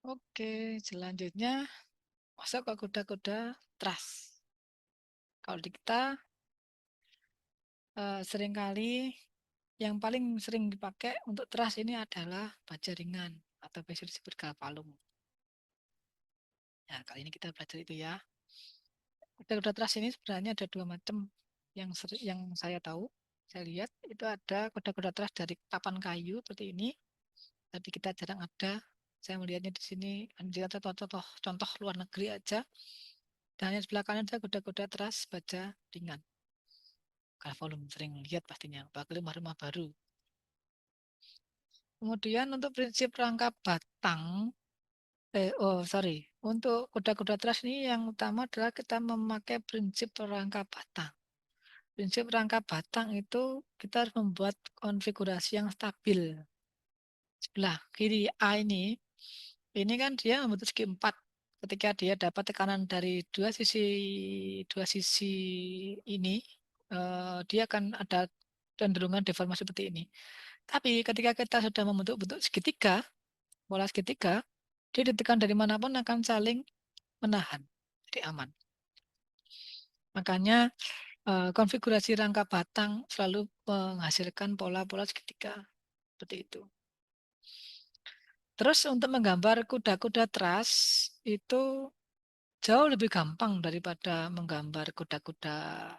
Oke, selanjutnya masuk ke kuda-kuda trust. Kalau di kita seringkali yang paling sering dipakai untuk trust ini adalah baja ringan atau biasa disebut galvalum. Nah, kali ini kita belajar itu ya. Kuda-kuda trust ini sebenarnya ada dua macam yang saya tahu. Saya lihat itu ada kuda-kuda trust dari papan kayu seperti ini, tapi kita jarang ada. Saya melihatnya di sini, ada contoh luar negeri aja. Dan yang sebelah kanan ada kuda-kuda trust baja ringan. Galvalum sering lihat pastinya, apalagi rumah-rumah baru. Kemudian untuk prinsip rangka batang, untuk kuda-kuda trust ini yang utama adalah kita memakai prinsip rangka batang. Prinsip rangka batang itu kita harus membuat konfigurasi yang stabil. Sebelah kiri A ini kan dia membentuk segi 4. Ketika dia dapat tekanan dari dua sisi ini, dia akan ada cenderungan deformasi seperti ini. Tapi ketika kita sudah membentuk bentuk segitiga, pola segitiga, dia ditekan dari manapun akan saling menahan, jadi aman. Makanya konfigurasi rangka batang selalu menghasilkan pola-pola segitiga seperti itu. Terus untuk menggambar kuda-kuda trust itu jauh lebih gampang daripada menggambar kuda-kuda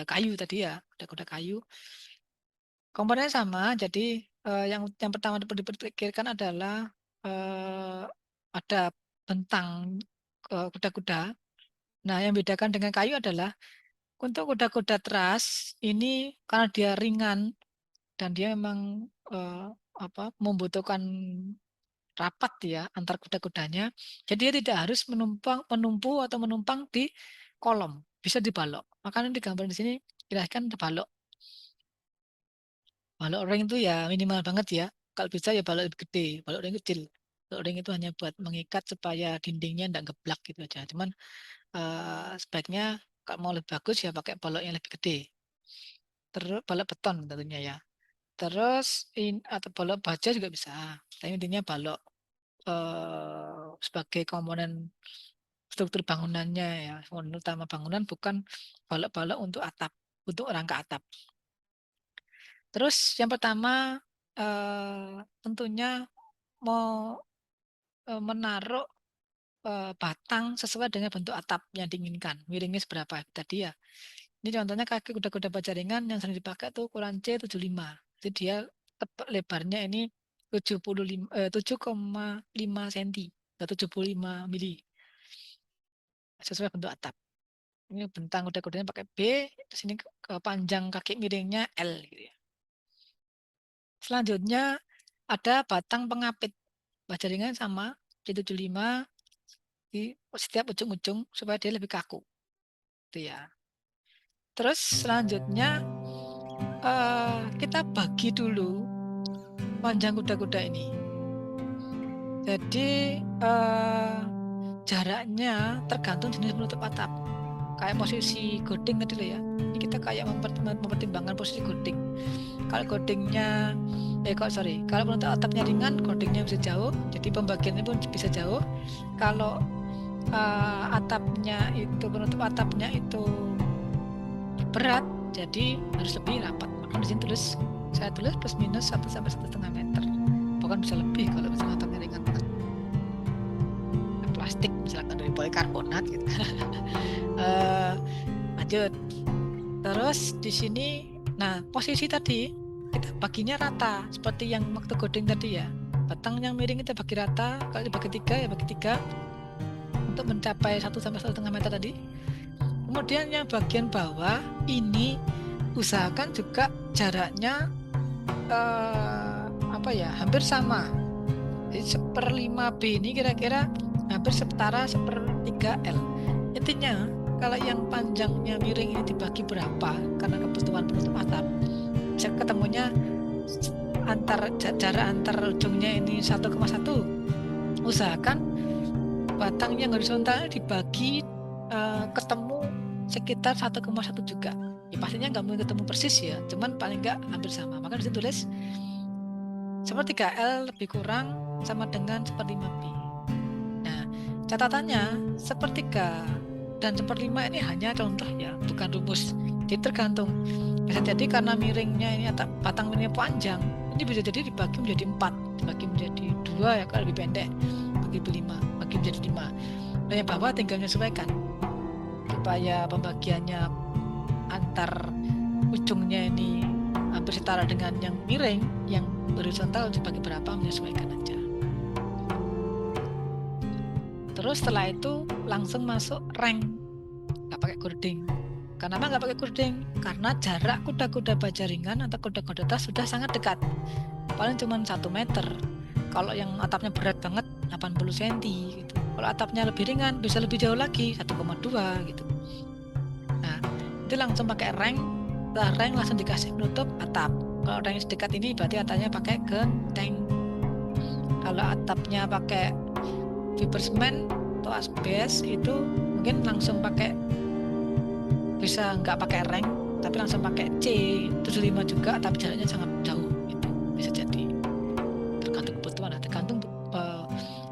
kayu tadi ya, kuda-kuda kayu. Komponennya sama, jadi yang pertama diperkirakan adalah ada bentang kuda-kuda. Nah, yang membedakan dengan kayu adalah untuk kuda-kuda trust ini karena dia ringan dan dia memang membutuhkan rapat ya antar kuda-kudanya. Jadi dia tidak harus menumpu atau menumpang di kolom, bisa dibalok. Makanya di gambar di sini jelaskan balok. Balok ring itu ya minimal banget ya. Kalau bisa ya balok lebih gede, balok ring kecil. Balok ring itu hanya buat mengikat supaya dindingnya tidak geblak gitu aja. Cuman sebaiknya kalau mau lebih bagus ya pakai balok yang lebih gede. Terus balok beton tentunya ya. Terus atau balok baja juga bisa. Tapi intinya balok sebagai komponen struktur bangunannya ya. Komponen utama bangunan bukan balok-balok untuk atap, untuk rangka atap. Terus yang pertama tentunya mau menaruh batang sesuai dengan bentuk atap yang diinginkan. Miringnya seberapa tadi ya. Ini contohnya kaki kuda-kuda baja ringan yang sering dipakai tuh ukuran C75. Jadi dia lebarnya ini 7,5 cm atau 75 mili sesuai bentuk atap. Ini bentang kuda-kudanya pakai B, terus ini panjang kaki miringnya L gitu ya. Selanjutnya ada batang pengapit. Baja ringan sama C75 di setiap ujung-ujung supaya dia lebih kaku. Itu ya. Terus selanjutnya kita bagi dulu panjang kuda-kuda ini. Jadi jaraknya tergantung jenis penutup atap. Kayak posisi goding tadi loh ya. Ini kita kayak mempertimbangkan posisi goding. Kalau godingnya kalau penutup atapnya ringan, godingnya bisa jauh, jadi pembagiannya pun bisa jauh. Kalau penutup atapnya itu berat, jadi harus lebih rapat. Maka di sini saya tulis plus minus 1 sampai 1,5 meter. Bahkan bisa lebih kalau misalnya atapnya ringan banget. Plastik misalkan dari polikarbonat gitu. Lanjut. Terus di sini, nah posisi tadi kita baginya rata seperti yang waktu goding tadi ya. Batang yang miring kita bagi rata, kalau dibagi 3 ya bagi 3 untuk mencapai 1 sampai 1,5 meter tadi. Kemudian yang bagian bawah ini usahakan juga jaraknya hampir sama. Jadi 1/5 B ini kira-kira hampir setara 1/3 L. Intinya kalau yang panjangnya miring ini dibagi berapa karena kebutuhan penutup atap, bisa ketemunya jarak antar ujungnya ini 1,1. Usahakan batang yang horizontal dibagi ketemu sekitar 1,1 juga. Ya pastinya nggak mungkin ketemu persis ya, cuman paling nggak hampir sama. Maka disini tulis 1/3 L lebih kurang sama dengan 1/5 B. Catatannya, sepertiga dan seperlima ini hanya contoh ya, bukan rumus. Jadi tergantung. Bisa jadi karena miringnya ini atau batang miringnya panjang, ini bisa jadi dibagi menjadi 4, dibagi menjadi 2 ya kalau lebih pendek, bagi 5, bagi menjadi 5. Dan yang bawah tinggal menyesuaikan supaya pembagiannya antar ujungnya ini hampir setara dengan yang miring, yang horizontal dibagi berapa menyesuaikan aja. Terus setelah itu langsung masuk rank, nggak pakai gording. Kenapa nggak pakai gording? Karena jarak kuda-kuda baja ringan atau kuda-kuda tas sudah sangat dekat, paling cuma 1 meter. Kalau yang atapnya berat banget 80 cm gitu. Kalau atapnya lebih ringan bisa lebih jauh lagi 1,2 gitu. Nah, itu langsung pakai rank. Setelah rank langsung dikasih penutup atap. Kalau rank dekat ini berarti atapnya pakai genteng. Kalau atapnya pakai fiber semen atau asbes itu mungkin langsung pakai, bisa nggak pakai rank tapi langsung pakai C75 juga tapi jaraknya sangat jauh itu bisa jadi, tergantung kebutuhan, tergantung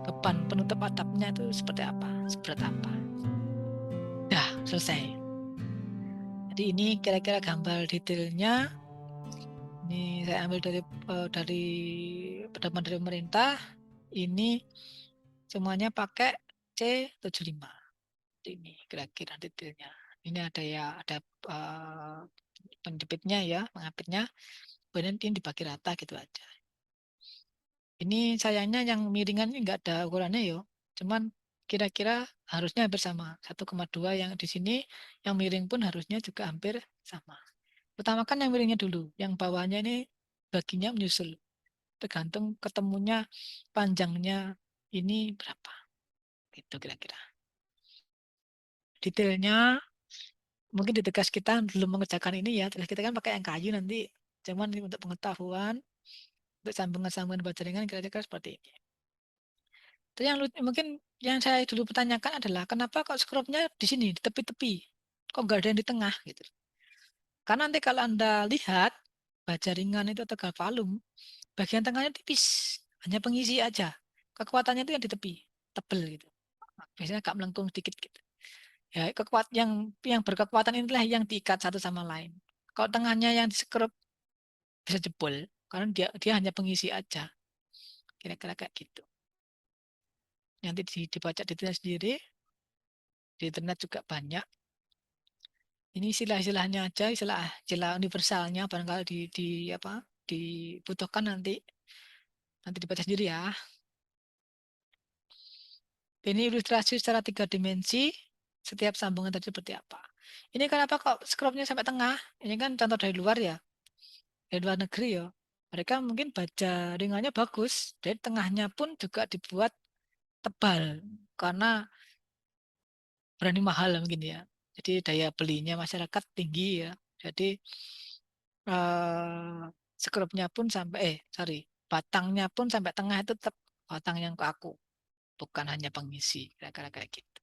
beban penutup atapnya itu seperti apa, seberat apa. Dah selesai. Jadi ini kira-kira gambar detailnya. Ini saya ambil dari pedoman dari pemerintah. Ini semuanya pakai C75. Ini kira-kira detailnya. Ini ada ya, ada penjepitnya ya, pengapitnya. Kemudian ini dibagi rata gitu aja. Ini sayangnya yang miringan ini nggak ada ukurannya yo. Cuman kira-kira harusnya hampir sama. 1,2 yang di sini, yang miring pun harusnya juga hampir sama. Utamakan yang miringnya dulu. Yang bawahnya ini baginya menyusul. Tergantung ketemunya panjangnya ini berapa. Gitu kira-kira. Detailnya mungkin di tugas kita belum mengerjakan ini ya. Tugas kita kan pakai yang kayu nanti. Cuman untuk pengetahuan, untuk sambungan-sambungan baja ringan kira-kira seperti ini. Itu yang mungkin yang saya dulu pertanyakan adalah kenapa kok skrupnya di sini, di tepi-tepi, kok nggak ada yang di tengah gitu. Karena nanti kalau Anda lihat baja ringan itu atau galvalum, bagian tengahnya tipis, hanya pengisi aja. Kekuatannya itu yang di tepi, tebel gitu. Biasanya agak melengkung sedikit gitu. Ya, yang berkekuatan inilah yang diikat satu sama lain. Kalau tengahnya yang disekrup bisa jebol, karena dia hanya pengisi aja. Kira-kira kayak gitu. Nanti dibaca detailnya sendiri. Di internet juga banyak. Ini istilah-istilahnya aja, istilah universalnya barangkali apa dibutuhkan nanti dibaca sendiri ya. Ini ilustrasi secara 3 dimensi setiap sambungan tadi seperti apa. Ini kenapa kok scrubnya sampai tengah? Ini kan contoh dari luar ya, dari luar negeri ya. Mereka mungkin baja ringannya bagus, dari tengahnya pun juga dibuat tebal karena berani mahal mungkin ya. Jadi daya belinya masyarakat tinggi ya. Jadi skrupnya pun sampai sorry, batangnya pun sampai tengah itu tetap batang yang kaku, bukan hanya pengisi, kira-kira kayak gitu.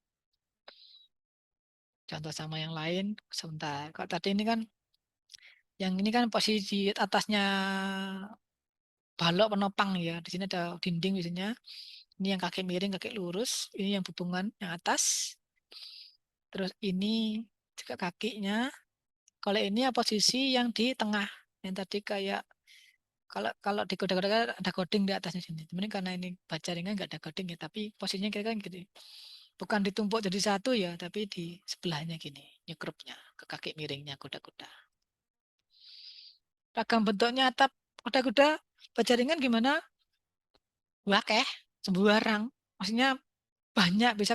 Contoh sama yang lain sebentar. Kalau tadi ini kan, yang ini kan posisi atasnya balok penopang ya, di sini ada dinding biasanya. Ini yang kaki miring, kaki lurus, ini yang hubungan yang atas, terus ini juga kakinya. Kalau ini ya posisi yang di tengah, yang tadi kayak kalau kalau di kuda-kuda ada coding di atasnya sini. Sebenarnya karena ini baja ringan nggak ada coding ya, tapi posisinya kira-kira gitu. Bukan ditumpuk jadi satu ya, tapi di sebelahnya gini, nyekrupnya ke kaki miringnya kuda-kuda. Ragam bentuknya atap kuda-kuda baja ringan gimana? Wakeh, sembarang. Maksudnya banyak bisa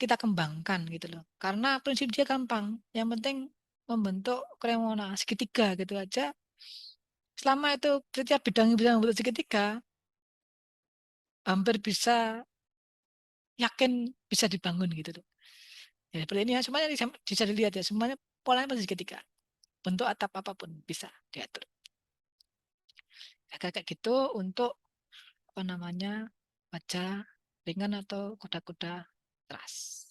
kita kembangkan gitu loh. Karena prinsip dia gampang. Yang penting membentuk kremona segitiga gitu aja. Selama itu setiap bidangnya bisa membentuk segitiga, hampir bisa yakin bisa dibangun gitu loh. Ya, seperti ini ya, semuanya bisa dilihat ya, semuanya polanya pasti segitiga. Bentuk atap apapun bisa diatur. Ya, kayak gitu untuk apa namanya baja ringan atau kuda-kuda keras.